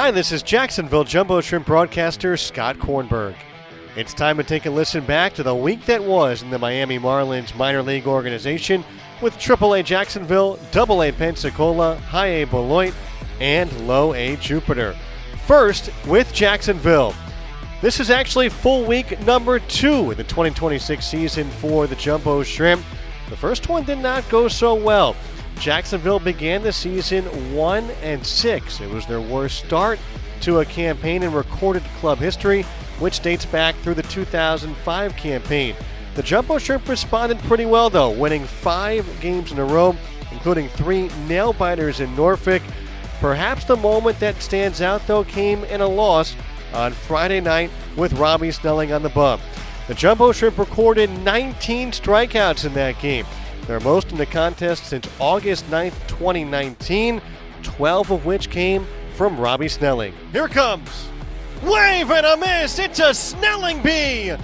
Hi, this is Jacksonville Jumbo Shrimp broadcaster Scott Kornberg. It's time to take a listen back to the week that was in the Miami Marlins minor league organization with Triple-A Jacksonville, Double-A Pensacola, High-A Beloit, and Low-A Jupiter. First, with Jacksonville. This is actually full week number 2 in the 2026 season for the Jumbo Shrimp. The first one did not go so well. Jacksonville began the season 1-6. It was their worst start to a campaign in recorded club history, which dates back through the 2005 campaign. The Jumbo Shrimp responded pretty well, though, winning 5 games in a row, including 3 nail-biters in Norfolk. Perhaps the moment that stands out, though, came in a loss on Friday night with Robby Snelling on the bump. The Jumbo Shrimp recorded 19 strikeouts in that game, their most in the contest since August 9th, 2019, 12 of which came from Robby Snelling. Here comes wave and a miss. It's a Snelling bee.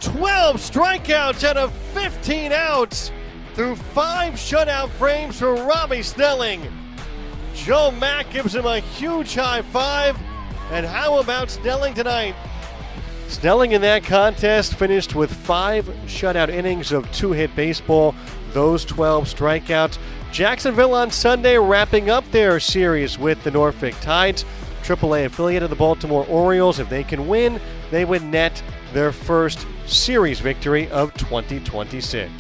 12 strikeouts out of 15 outs through 5 shutout frames for Robby Snelling. Joe Mack gives him a huge high five. And how about Snelling tonight? Snelling in that contest finished with 5 shutout innings of 2-hit baseball, those 12 strikeouts. Jacksonville on Sunday wrapping up their series with the Norfolk Tides, Triple-A affiliate of the Baltimore Orioles. If they can win, they would net their first series victory of 2026.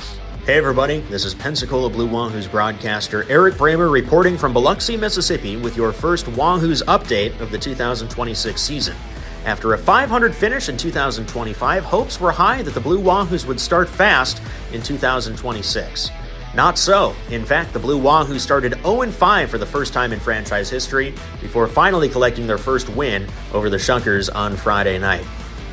Hey everybody, this is Pensacola Blue Wahoos broadcaster Eric Bramer reporting from Biloxi, Mississippi with your first Wahoos update of the 2026 season. After a .500 finish in 2025, hopes were high that the Blue Wahoos would start fast in 2026. Not so. In fact, the Blue Wahoos started 0-5 for the first time in franchise history before finally collecting their first win over the Shunkers on Friday night.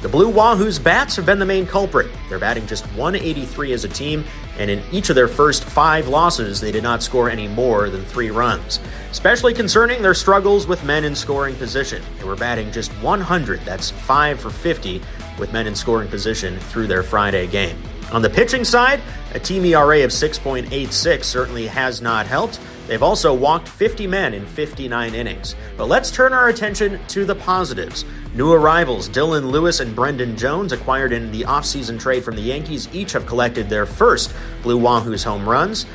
The Blue Wahoos bats have been the main culprit. They're batting just .183 as a team, and in each of their first 5 losses, they did not score any more than 3 runs. Especially concerning their struggles with men in scoring position. They were batting just .100, that's 5 for 50, with men in scoring position through their Friday game. On the pitching side, a team ERA of 6.86 certainly has not helped. They've also walked 50 men in 59 innings. But let's turn our attention to the positives. New arrivals Dylan Lewis and Brendan Jones, acquired in the offseason trade from the Yankees, each have collected their first Blue Wahoos home runs.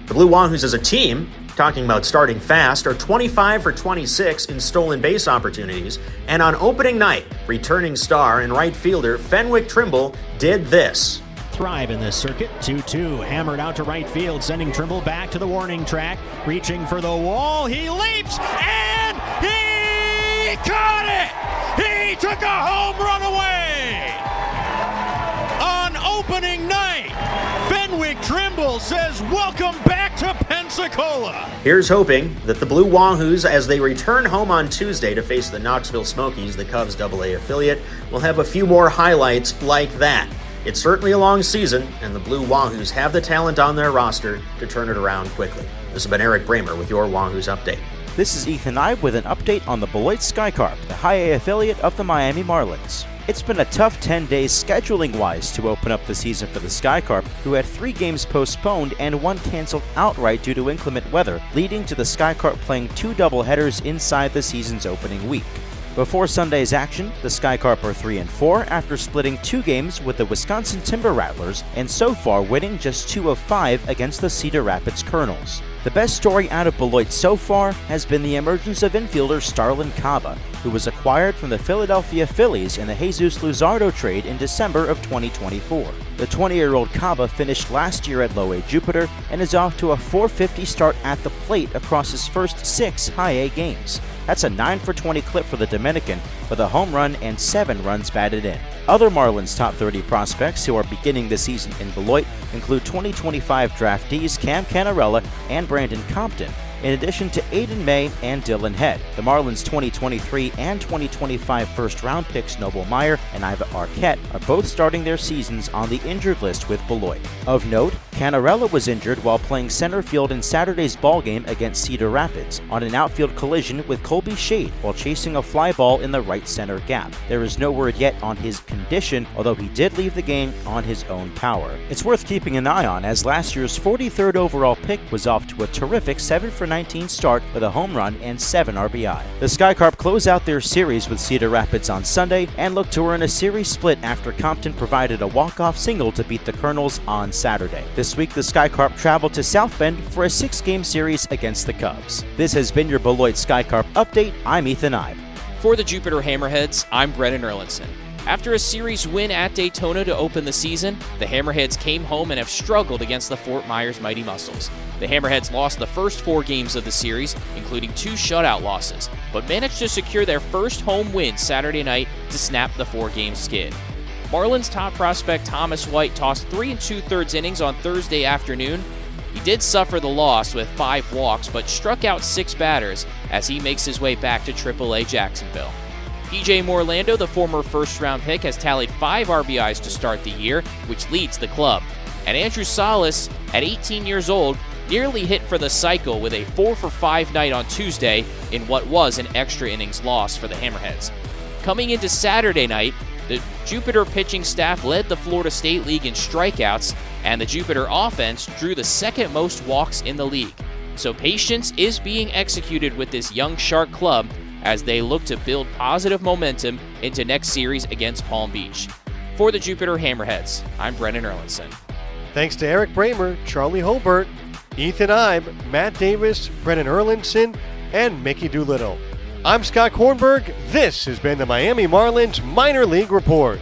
The Blue Wahoos as a team, talking about starting fast, are 25 for 26 in stolen base opportunities. And on opening night, returning star and right fielder Fenwick Trimble did this. Thrive in this circuit. 2-2, hammered out to right field, sending Trimble back to the warning track, reaching for the wall. He leaps and he caught it. He took a home run away. On opening night, Fenwick Trimble says, "Welcome back to Pensacola." Here's hoping that the Blue Wahoos, as they return home on Tuesday to face the Knoxville Smokies, the Cubs Double-A affiliate, will have a few more highlights like that. It's certainly a long season, and the Blue Wahoos have the talent on their roster to turn it around quickly. This has been Eric Bramer with your Wahoos Update. This is Ethan Ibe with an update on the Beloit Skycarp, the High-A affiliate of the Miami Marlins. It's been a tough 10 days scheduling-wise to open up the season for the Skycarp, who had 3 games postponed and 1 canceled outright due to inclement weather, leading to the Skycarp playing 2 doubleheaders inside the season's opening week. Before Sunday's action, the Skycarp are 3-4 after splitting 2 games with the Wisconsin Timber Rattlers and so far winning just 2 of 5 against the Cedar Rapids Colonels. The best story out of Beloit so far has been the emergence of infielder Starlyn Caba, who was acquired from the Philadelphia Phillies in the Jesus Luzardo trade in December of 2024. The 20-year-old Caba finished last year at Low-A Jupiter and is off to a .450 start at the plate across his first 6 High-A games. That's a 9 for 20 clip for the Dominican, with a home run and 7 runs batted in. Other Marlins top 30 prospects who are beginning the season in Beloit include 2025 draftees Cam Canarella and Brandon Compton, in addition to Aiden May and Dylan Head. The Marlins' 2023 and 2025 first-round picks Noble Meyer and Iva Arquette are both starting their seasons on the injured list with Beloit. Of note, Canarella was injured while playing center field in Saturday's ballgame against Cedar Rapids on an outfield collision with Colby Shade while chasing a fly ball in the right center gap. There is no word yet on his condition, although he did leave the game on his own power. It's worth keeping an eye on, as last year's 43rd overall pick was off to a terrific 7 for 4-19 start with a home run and 7 RBI. The Sky Carp close out their series with Cedar Rapids on Sunday and look to earn a series split after Compton provided a walk-off single to beat the Colonels on Saturday. This week, the Sky Carp travel to South Bend for a 6-game series against the Cubs. This has been your Beloit Sky Carp update. I'm Ethan Ibe. For the Jupiter Hammerheads, I'm Brennan Erlinson. After a series win at Daytona to open the season, the Hammerheads came home and have struggled against the Fort Myers Mighty Muscles. The Hammerheads lost the first 4 games of the series, including 2 shutout losses, but managed to secure their first home win Saturday night to snap the 4-game skid. Marlins top prospect Thomas White tossed 3 2/3 innings on Thursday afternoon. He did suffer the loss with 5 walks, but struck out 6 batters as he makes his way back to Triple-A Jacksonville. PJ Morlando, the former first-round pick, has tallied 5 RBIs to start the year, which leads the club. And Andrew Salas, at 18 years old, nearly hit for the cycle with a 4-for-5 night on Tuesday in what was an extra innings loss for the Hammerheads. Coming into Saturday night, the Jupiter pitching staff led the Florida State League in strikeouts, and the Jupiter offense drew the second most walks in the league. So patience is being executed with this young Shark club as they look to build positive momentum into next series against Palm Beach. For the Jupiter Hammerheads, I'm Brennan Erlinson. Thanks to Eric Bramer, Charlie Hobart, Ethan Ibe, Matt Davis, Brennan Erlinson, and Mickey Doolittle. I'm Scott Kornberg. This has been the Miami Marlins Minor League Report.